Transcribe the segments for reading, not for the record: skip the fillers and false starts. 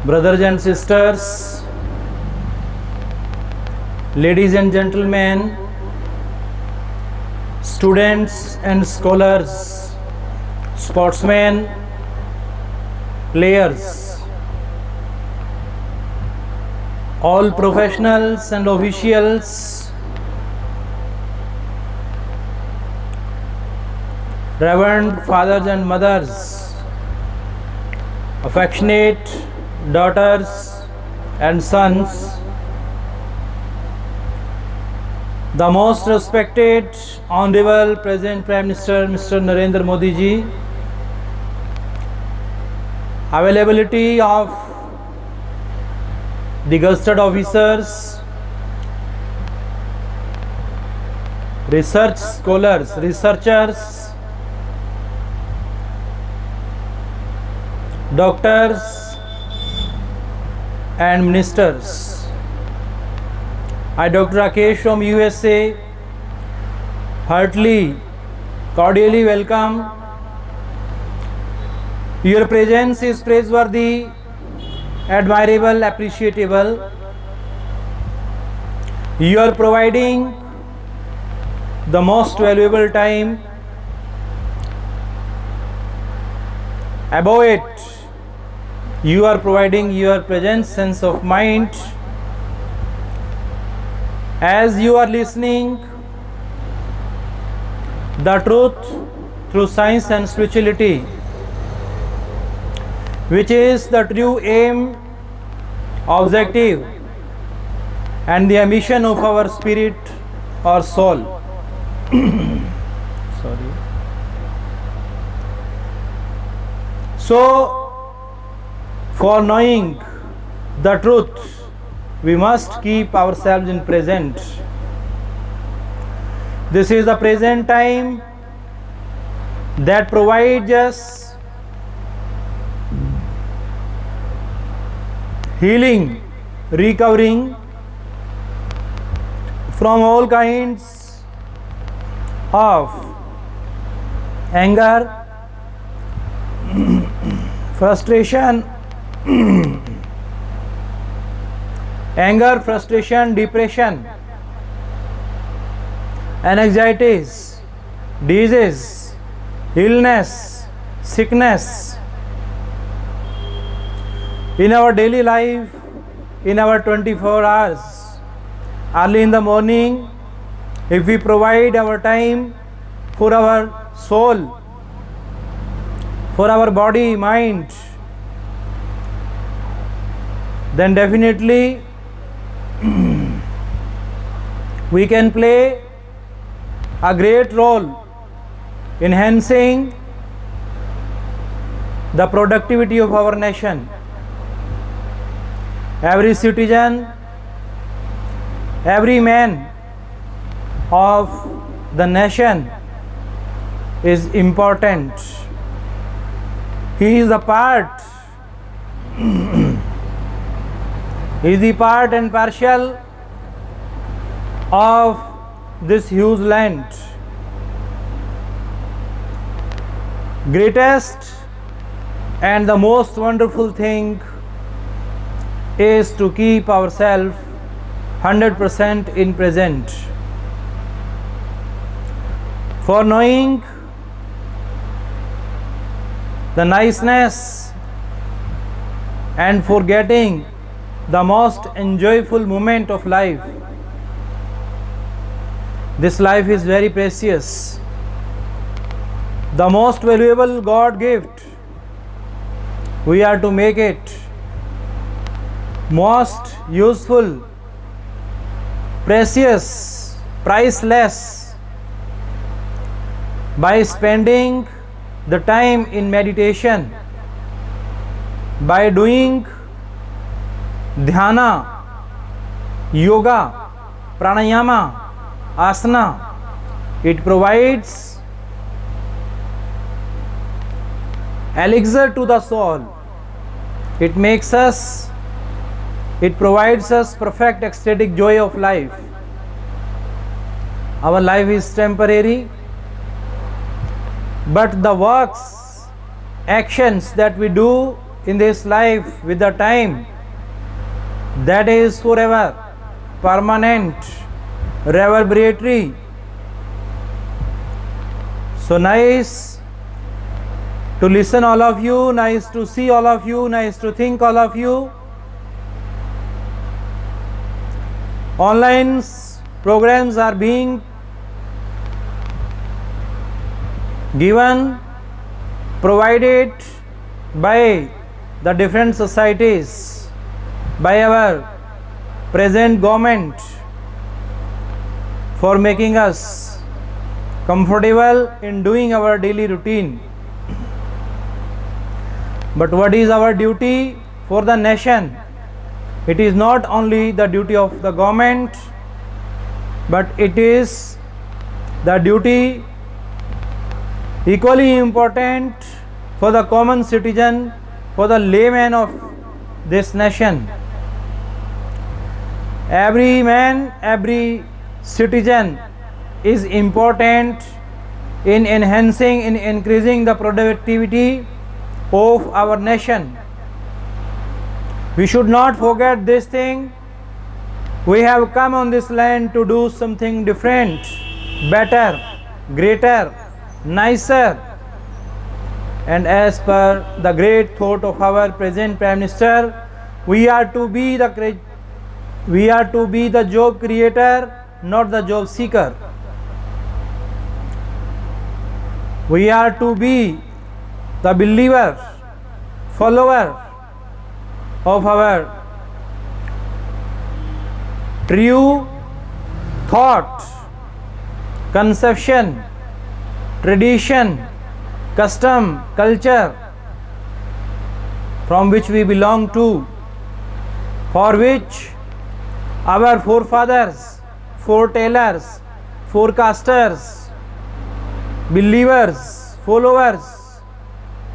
Brothers and sisters, ladies and gentlemen, students and scholars, sportsmen, players, all professionals and officials, reverend fathers and mothers, affectionate daughters and sons, the most respected honorable present Prime Minister Mr. Narendra Modi ji, availability of the gazetted officers, research scholars, researchers, doctors and ministers. I, Dr. Rakesh from USA, heartily, cordially welcome. Your presence is praiseworthy, admirable, appreciable. You are providing the most valuable time. Above it, you are providing your present sense of mind. As you are listening the truth through science and spirituality, which is the true aim, objective and the ambition of our spirit or soul. Sorry. So, for knowing the truth, we must keep ourselves in present. This is the present time that provides us healing, recovering from all kinds of anger, frustration, anger, frustration, depression, anxieties, disease, illness, sickness. In our daily life, in our 24 hours, early in the morning, if we provide our time for our soul, for our body, mind, then definitely we can play a great role in enhancing the productivity of our nation. Every citizen, every man of the nation is important. He is the part, he is the part and partial of this huge land. Greatest and the most wonderful thing is to keep ourselves 100% in present. For knowing the niceness and for getting the most enjoyable moment of life. This life is very precious, the most valuable God gift. We are to make it most useful, precious, priceless by spending the time in meditation, by doing dhyana, yoga, pranayama, asana. It provides elixir to the soul. It makes us, it provides us perfect ecstatic joy of life. Our life is temporary, but the works, actions that we do in this life with the time, that is forever, permanent, reverberatory. So nice to listen all of you, nice to see all of you, nice to think all of you. Online programs are being given, provided by the different societies, by our present government, for making us comfortable in doing our daily routine. But what is our duty for the nation? It is not only the duty of the government, but it is the duty equally important for the common citizen, for the layman of this nation. Every man, every citizen is important in enhancing, in increasing the productivity of our nation. We should not forget this thing. We have come on this land to do something different, better, greater, nicer. And as per the great thought of our present Prime Minister, we are to be the job creator, not the job seeker. We are to be the believer, follower of our true thought, conception, tradition, custom, culture from which we belong to, for which our forefathers, foretellers, forecasters, believers, followers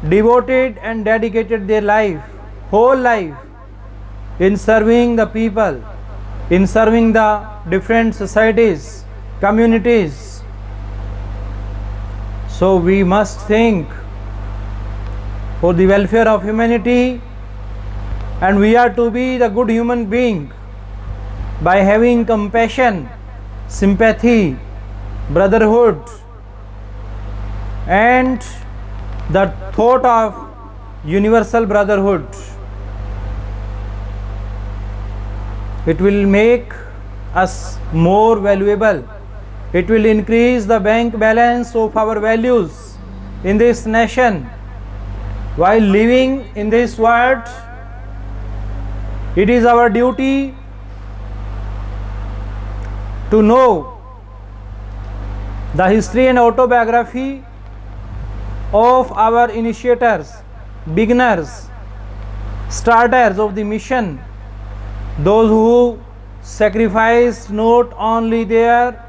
devoted and dedicated their life, whole life, in serving the people, in serving the different societies, communities. So we must think for the welfare of humanity, and we are to be the good human being by having compassion, sympathy, brotherhood, and the thought of universal brotherhood. It will make us more valuable. It will increase the bank balance of our values in this nation. While living in this world, it is our duty to know the history and autobiography of our initiators, beginners, starters of the mission, those who sacrificed not only their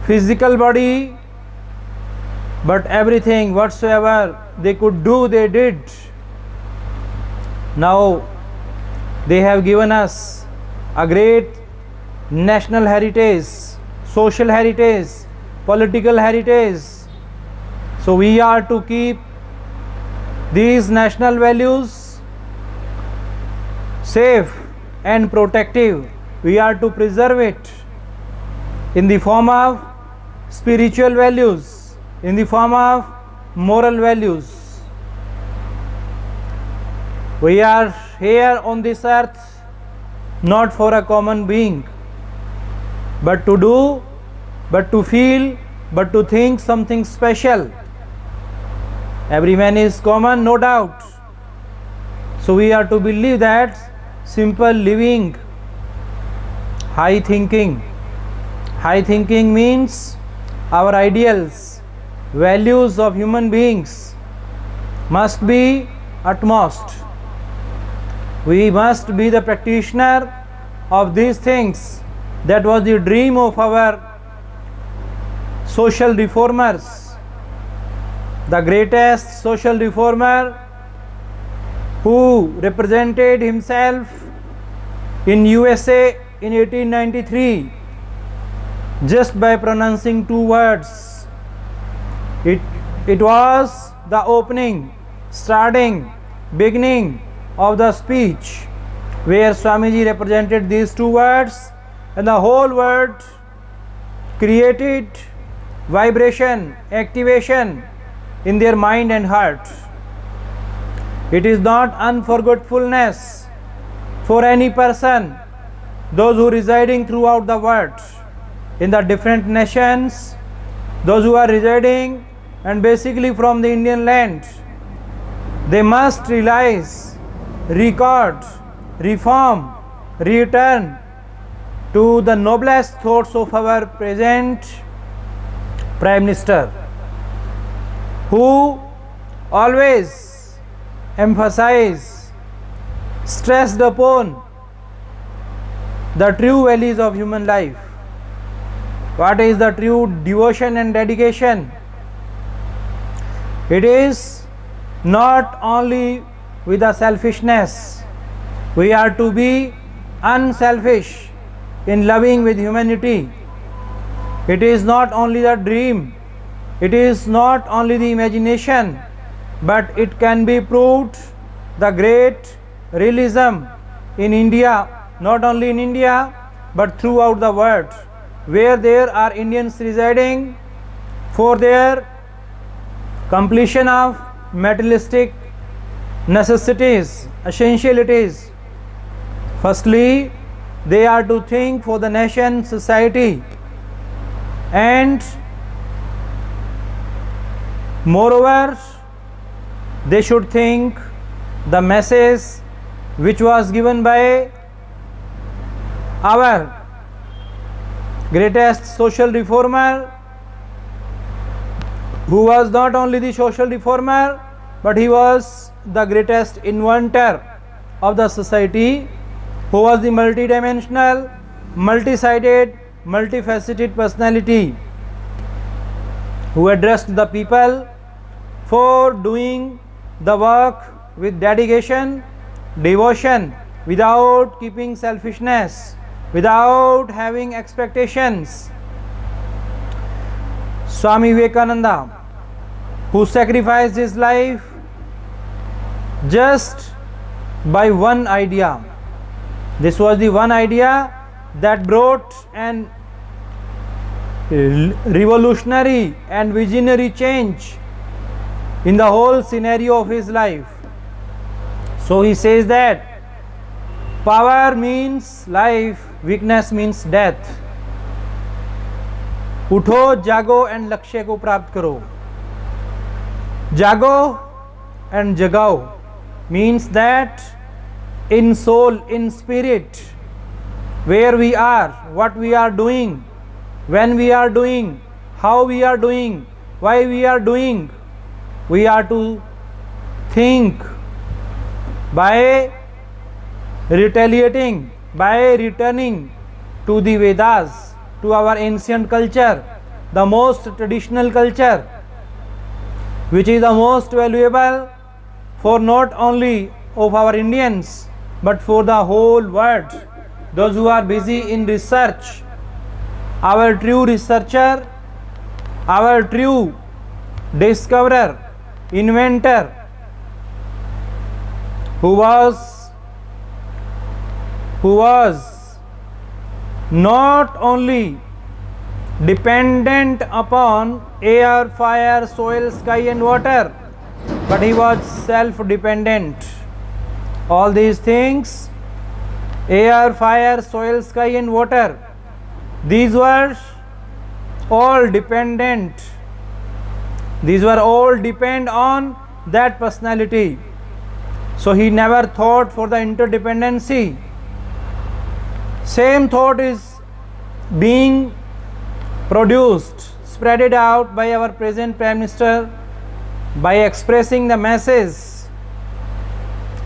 physical body but everything whatsoever they could do, they did. Now they have given us a great national heritage, social heritage, political heritage. So we are to keep these national values safe and protective. We are to preserve it in the form of spiritual values, in the form of moral values. We are here on this earth not for a common being, but to do, but to feel, but to think something special. Every man is common, no doubt. So we are to believe that simple living, high thinking. High thinking means our ideals, values of human beings must be utmost. We must be the practitioner of these things. That was the dream of our social reformers. The greatest social reformer who represented himself in USA in 1893 just by pronouncing two words. It was the opening, starting beginning of the speech, where Swamiji represented these two words, and the whole word created vibration, activation in their mind and heart. It is not unforgetfulness for any person, those who residing throughout the world, in the different nations, those who are residing and basically from the Indian land, they must realize, record, reform, return to the noblest thoughts of our present Prime Minister, who always emphasized, stressed upon the true values of human life. What is the true devotion and dedication? It is not only with the selfishness. We are to be unselfish in loving with humanity. It is not only the dream, it is not only the imagination, but it can be proved the great realism in India, not only in India but throughout the world, where there are Indians residing for their completion of materialistic necessities, essentialities. Firstly, they are to think for the nation, society, and moreover, they should think the message which was given by our greatest social reformer, who was not only the social reformer, but he was the greatest inventor of the society, who was the multidimensional, multi-sided, multifaceted personality, who addressed the people for doing the work with dedication, devotion, without keeping selfishness, without having expectations. Swami Vivekananda, who sacrificed his life just by one idea. This was the one idea that brought an revolutionary and visionary change in the whole scenario of his life. So he says that power means life, weakness means death. उठो, जागो and लक्ष्य को प्राप्त करो. जागो and jagao means that in soul, in spirit, where we are, what we are doing, when we are doing, how we are doing, why we are doing, we are to think by retaliating, by returning to the Vedas, to our ancient culture, the most traditional culture, which is the most valuable for not only of our Indians but for the whole world, those who are busy in research. Our true researcher, our true discoverer, inventor, who was not only dependent upon air, fire, soil, sky and water, but he was self-dependent. All these things, air, fire, soil, sky and water, these were all dependent. These were all depend on that personality. So he never thought for the interdependency. Same thought is being produced, spread out by our present Prime Minister by expressing the message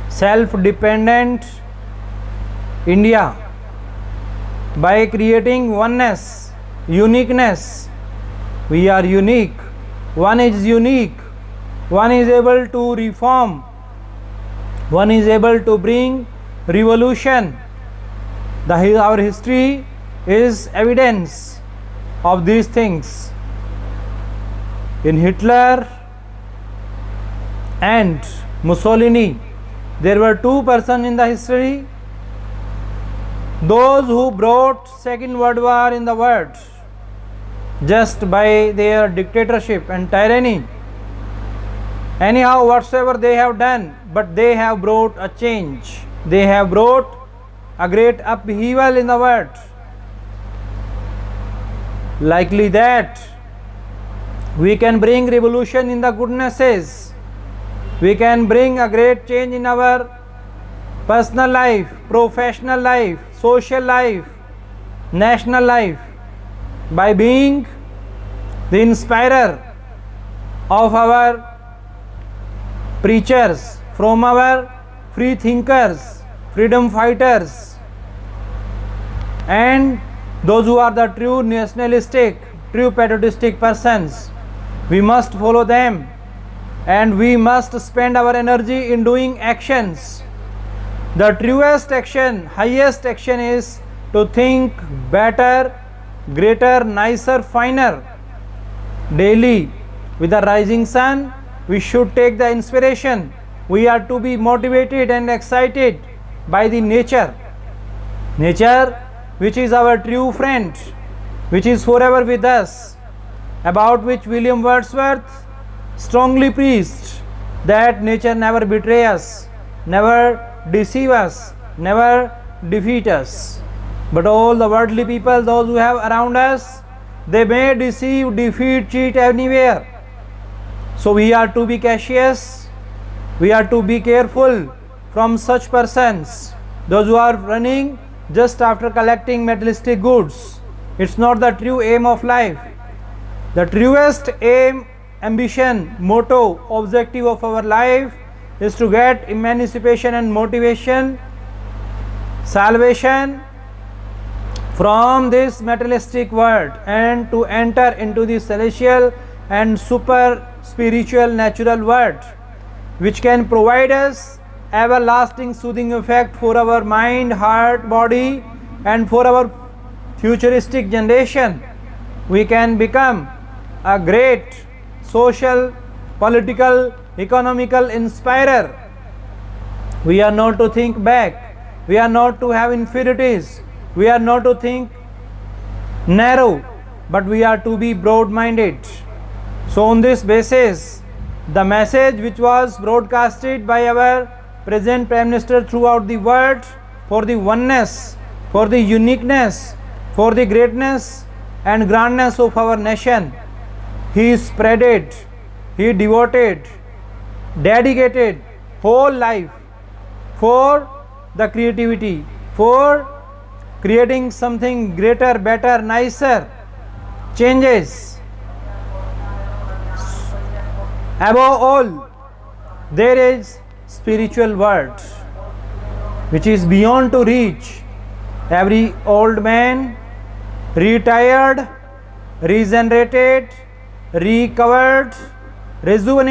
self-dependent India, by creating oneness, uniqueness. We are unique. One is unique. One is able to reform. One is able to bring revolution. Our history is evidence of these things. In Hitler and Mussolini, There were two persons in the history, those who brought Second World War in the world just by their dictatorship and tyranny. Anyhow, whatsoever they have done, but they have brought a change. They have brought a great upheaval in the world. Likely that we can bring revolution in the goodnesses. We can bring a great change in our personal life, professional life, social life, national life by being the inspirer of our preachers, from our free thinkers, freedom fighters, and those who are the true nationalistic, true patriotistic persons. We must follow them, and we must spend our energy in doing actions. The truest action, highest action is to think better, greater, nicer, finer. Daily, with the rising sun, we should take the inspiration. We are to be motivated and excited by the nature. Nature, which is our true friend, which is forever with us, about which William Wordsworth strongly preached that nature never betray us, never deceive us, never defeat us. But all the worldly people, those who have around us, they may deceive, defeat, cheat anywhere. So we are to be cautious, we are to be careful from such persons, those who are running just after collecting materialistic goods. It's not the true aim of life. The truest aim, ambition, motto, objective of our life is to get emancipation and motivation, salvation from this materialistic world, and to enter into the celestial and super spiritual natural world, which can provide us everlasting soothing effect for our mind, heart, body, and for our futuristic generation. We can become a great social, political, economical inspirer. We are not to think back, we are not to have inferiorities, we are not to think narrow, but we are to be broad-minded. So on this basis, the message which was broadcasted by our present Prime Minister throughout the world for the oneness, for the uniqueness, for the greatness and grandness of our nation, he spread it, he devoted, dedicated whole life for the creativity, for creating something greater, better, nicer, changes. Above all, there is spiritual world which is beyond to reach. Every old man, retired, regenerated, recovered, rejuvenated